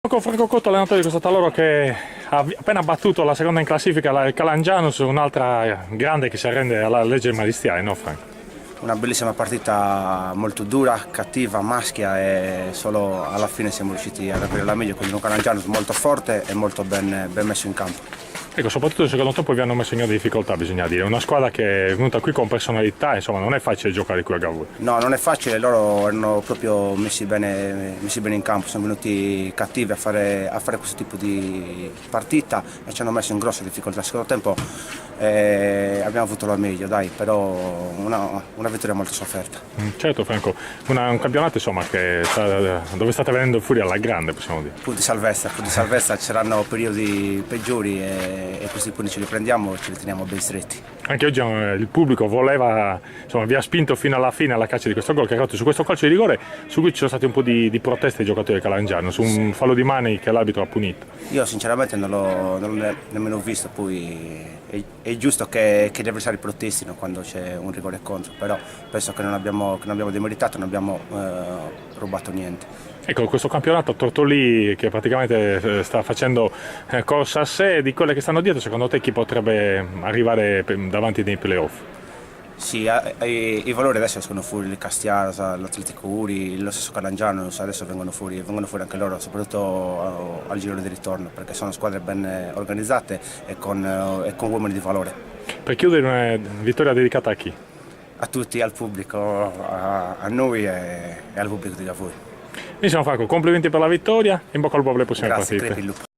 Franco Cotto, allenatore di questo Taloro che ha appena battuto la seconda in classifica, il Calangianus, un'altra grande che si arrende alla legge marziale, no Franco? Una bellissima partita molto dura, cattiva, maschia e solo alla fine siamo riusciti ad avere la meglio con un Calangianus molto forte e molto ben messo in campo. Ecco, soprattutto nel secondo tempo vi hanno messo in grande difficoltà, bisogna dire. Una squadra che è venuta qui con personalità, insomma, non è facile giocare qui a Gavù. No, non è facile, loro erano proprio messi bene in campo, sono venuti cattivi a fare questo tipo di partita e ci hanno messo in grossa difficoltà. Nel secondo tempo abbiamo avuto la meglio, dai, però una vittoria molto sofferta. Certo Franco, un campionato insomma, dove state venendo fuori alla grande, possiamo dire. Punti salvezza, c'erano periodi peggiori e questi punti ce li prendiamo e ce li teniamo ben stretti. Anche oggi il pubblico voleva, insomma, vi ha spinto fino alla fine alla caccia di questo gol che ha fatto su questo calcio di rigore, su cui ci sono state un po' di proteste dei giocatori del Calangiano, su un fallo di mani che l'arbitro ha punito. Io sinceramente non l'ho nemmeno visto, poi è giusto che gli avversari protestino quando c'è un rigore contro, però penso che non abbiamo demeritato, non abbiamo rubato niente. Ecco, questo campionato Tortolì che praticamente sta facendo corsa a sé, di quelle che stanno dietro, secondo te chi potrebbe arrivare davanti nei playoff? Sì, i valori adesso escono fuori, il Castiara, l'Atletico Uri, lo stesso Calangianus, adesso vengono fuori anche loro, soprattutto al girone di ritorno, perché sono squadre ben organizzate e con uomini di valore. Per chiudere, una vittoria dedicata a chi? A tutti, al pubblico, a noi e al pubblico di Gavù. Benissimo Franco, complimenti per la vittoria e in bocca al lupo per le prossime Grazie, partite. crepi il lupo.